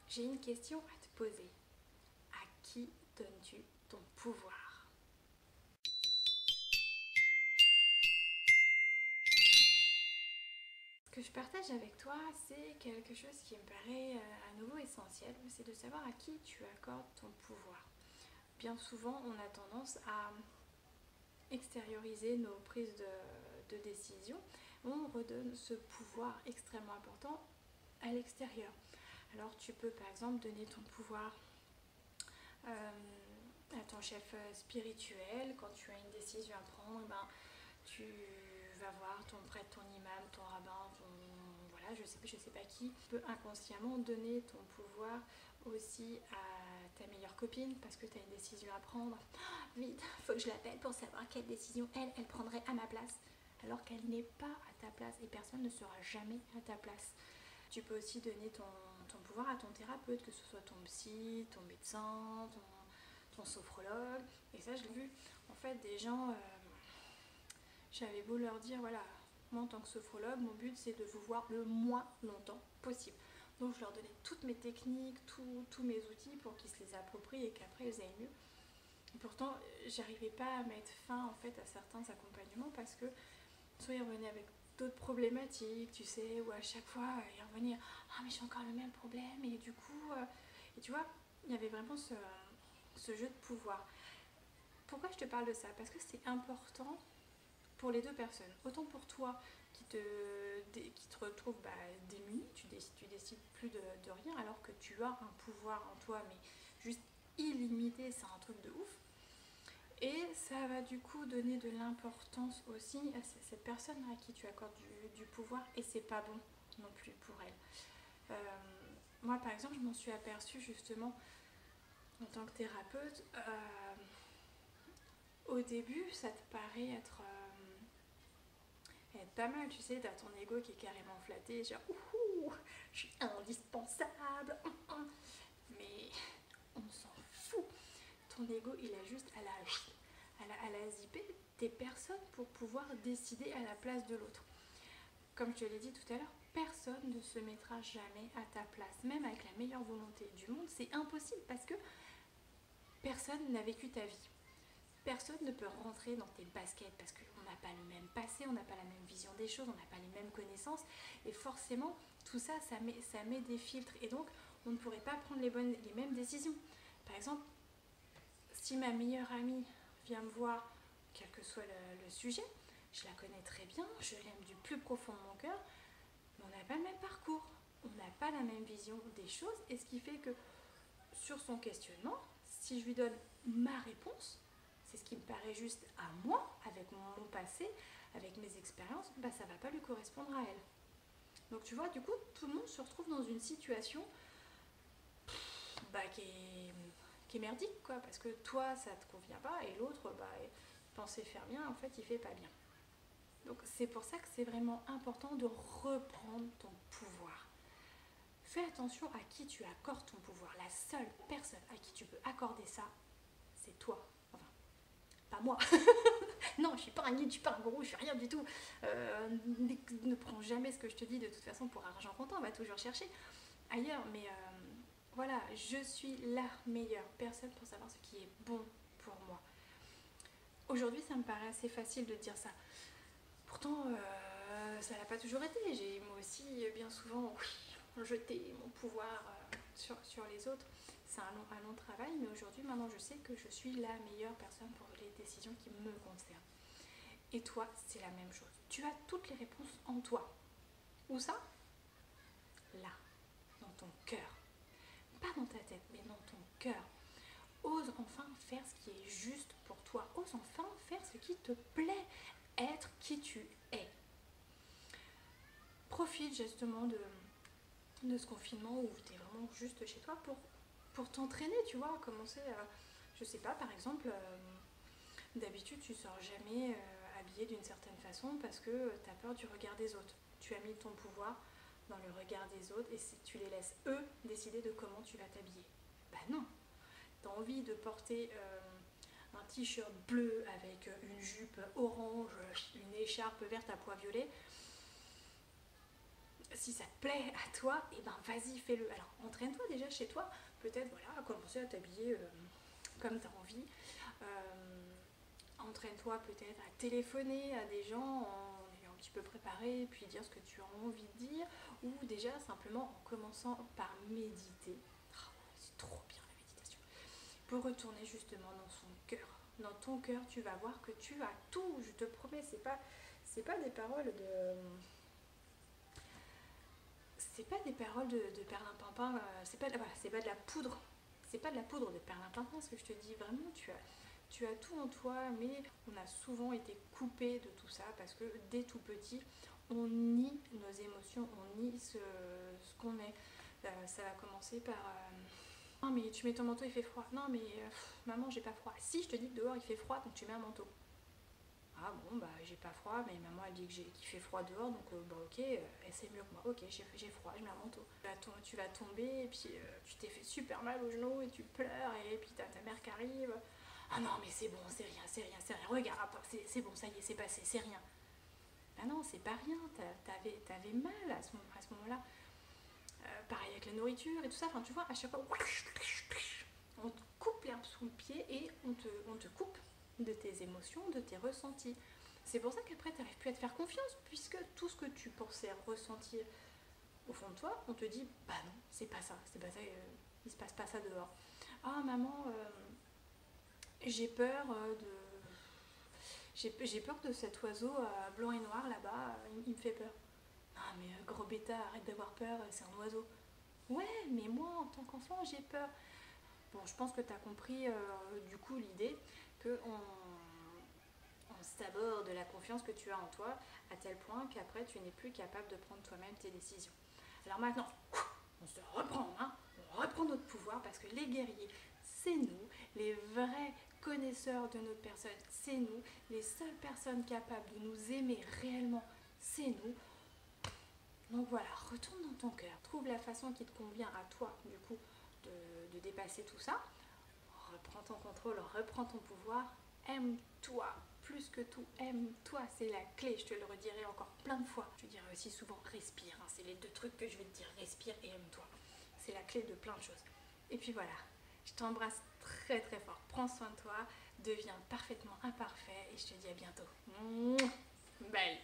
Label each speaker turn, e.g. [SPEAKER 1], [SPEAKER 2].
[SPEAKER 1] J'ai une question à te poser. À qui donnes-tu ton pouvoir? Ce que je partage avec toi, c'est quelque chose qui me paraît à nouveau essentiel, c'est de savoir à qui tu accordes ton pouvoir. Bien souvent, on a tendance à extérioriser nos prises de décision. On redonne ce pouvoir extrêmement important à l'extérieur. Alors tu peux par exemple donner ton pouvoir à ton chef spirituel. Quand tu as une décision à prendre, tu vas voir ton prêtre, ton imam, ton rabbin, voilà, je sais pas qui. Tu peux inconsciemment donner ton pouvoir aussi à ta meilleure copine parce que tu as une décision à prendre. Oh, vite, faut que je l'appelle pour savoir quelle décision elle prendrait à ma place. Alors qu'elle n'est pas à ta place et personne ne sera jamais à ta place. Tu peux aussi donner ton pouvoir à ton thérapeute, que ce soit ton psy, ton médecin, ton sophrologue. Et ça, je l'ai vu. En fait, des gens, j'avais beau leur dire, voilà, moi en tant que sophrologue, mon but c'est de vous voir le moins longtemps possible. Donc je leur donnais toutes mes techniques, tous mes outils pour qu'ils se les approprient et qu'après ils aillent mieux. Et pourtant, j'arrivais pas à mettre fin en fait à certains accompagnements parce que soit ils revenaient avec d'autres problématiques, tu sais, ou à chaque fois ils revenaient, ah mais j'ai encore le même problème et du coup, et tu vois, il y avait vraiment ce jeu de pouvoir. Pourquoi je te parle de ça? Parce que c'est important pour les deux personnes. Autant pour toi qui te retrouve démuni, tu décides plus de rien alors que tu as un pouvoir en toi, mais juste illimité, c'est un truc de ouf. Et ça va du coup donner de l'importance aussi à cette personne à qui tu accordes du pouvoir et c'est pas bon non plus pour elle. Moi par exemple, je m'en suis aperçue justement en tant que thérapeute. Au début, ça te paraît être pas mal, tu sais, t'as ton ego qui est carrément flatté, genre ouhou, je suis indispensable, mais on s'en fout. Ton ego, il a juste à la zipper des personnes pour pouvoir décider à la place de l'autre. Comme je te l'ai dit tout à l'heure, personne ne se mettra jamais à ta place, même avec la meilleure volonté du monde, c'est impossible parce que personne n'a vécu ta vie. Personne ne peut rentrer dans tes baskets parce qu'on n'a pas le même passé, on n'a pas la même vision des choses, on n'a pas les mêmes connaissances et forcément tout ça, ça met des filtres et donc on ne pourrait pas prendre les mêmes décisions. Par exemple, si ma meilleure amie vient me voir, quel que soit le sujet, je la connais très bien, je l'aime du plus profond de mon cœur, mais on n'a pas le même parcours, on n'a pas la même vision des choses et ce qui fait que sur son questionnement, si je lui donne ma réponse, c'est ce qui me paraît juste à moi, avec mon passé, avec mes expériences, ça ne va pas lui correspondre à elle. Donc tu vois, du coup, tout le monde se retrouve dans une situation qui est merdique, quoi, parce que toi, ça ne te convient pas, et l'autre, il pensait faire bien, en fait, il fait pas bien. Donc c'est pour ça que c'est vraiment important de reprendre ton pouvoir. Fais attention à qui tu accordes ton pouvoir. La seule personne à qui tu peux accorder ça, c'est toi. Enfin, pas moi. Non, je suis pas un guide, je suis pas un gourou, je suis rien du tout. Ne prends jamais ce que je te dis de toute façon pour argent comptant, on va toujours chercher ailleurs. Mais voilà, je suis la meilleure personne pour savoir ce qui est bon pour moi. Aujourd'hui, ça me paraît assez facile de dire ça. Pourtant, ça n'a pas toujours été. J'ai moi aussi bien souvent jeté mon pouvoir sur les autres. C'est un long travail, mais aujourd'hui, maintenant, je sais que je suis la meilleure personne pour les décisions qui me concernent. Et toi, c'est la même chose. Tu as toutes les réponses en toi. Où ça? Là, dans ton cœur. Pas dans ta tête, mais dans ton cœur. Ose enfin faire ce qui est juste pour toi. Ose enfin faire ce qui te plaît. Être qui tu es. Profite justement de ce confinement où tu es vraiment juste chez toi pour t'entraîner, tu vois. Commencer à, je sais pas, par exemple, d'habitude tu sors jamais habillé d'une certaine façon parce que tu as peur du regard des autres. Tu as mis ton pouvoir dans le regard des autres et tu les laisses eux décider de comment tu vas t'habiller. Bah non, tu as envie de porter un t-shirt bleu avec une jupe orange, une écharpe verte à pois violet. si ça te plaît à toi, et ben vas-y, fais-le. Alors entraîne-toi déjà chez toi, peut-être voilà, commencer à t'habiller comme tu as envie. Entraîne-toi peut-être à téléphoner à des gens en ayant un petit peu préparé, et puis dire ce que tu as envie de dire, ou déjà simplement en commençant par méditer. Oh, c'est trop bien la méditation. Pour retourner justement dans son cœur. Dans ton cœur, tu vas voir que tu as tout, je te promets, c'est pas des paroles de... C'est pas des paroles de perlimpinpin, c'est pas de la poudre. C'est pas de la poudre de perlimpinpin, ce que je te dis. Vraiment, tu as tout en toi, mais on a souvent été coupé de tout ça parce que dès tout petit, on nie nos émotions, on nie ce qu'on est. Ça va commencer par non mais tu mets ton manteau, il fait froid. Non mais maman, j'ai pas froid. Si, je te dis que dehors il fait froid, donc tu mets un manteau. Ah bon, bah j'ai pas froid, mais maman elle dit qu'il fait froid dehors, donc bah ok, elle sait mieux que moi. Ok, j'ai froid, je mets un manteau. Tu vas tomber, et puis tu t'es fait super mal au genou, et tu pleures, et puis t'as ta mère qui arrive. Ah non, mais c'est bon, c'est rien, c'est rien, c'est rien. Regarde, c'est bon, ça y est, c'est passé, c'est rien. Bah non, c'est pas rien, t'avais mal à ce moment-là. Pareil avec la nourriture et tout ça, enfin tu vois, à chaque fois, on te coupe l'herbe sous le pied et on te coupe de tes émotions, de tes ressentis. C'est pour ça qu'après tu n'arrives plus à te faire confiance, puisque tout ce que tu pensais ressentir au fond de toi, on te dit bah non, c'est pas ça, il se passe pas ça dehors. Ah maman, j'ai peur j'ai peur de cet oiseau blanc et noir là-bas, il me fait peur. Non mais gros bêta, arrête d'avoir peur, c'est un oiseau. Ouais, mais moi en tant qu'enfant j'ai peur. Bon, je pense que tu as compris du coup l'idée on s'aborde de la confiance que tu as en toi à tel point qu'après tu n'es plus capable de prendre toi-même tes décisions. Alors maintenant, on se reprend, hein, on reprend notre pouvoir parce que les guerriers, c'est nous, les vrais connaisseurs de notre personne, c'est nous, les seules personnes capables de nous aimer réellement, c'est nous. Donc voilà, retourne dans ton cœur, trouve la façon qui te convient à toi du coup de dépasser tout ça. Reprends ton contrôle, reprends ton pouvoir, aime-toi, plus que tout, aime-toi, c'est la clé, je te le redirai encore plein de fois. Je dirais aussi souvent respire, hein, c'est les deux trucs que je vais te dire, respire et aime-toi. C'est la clé de plein de choses. Et puis voilà, je t'embrasse très très fort, prends soin de toi, deviens parfaitement imparfait et je te dis à bientôt. Bye.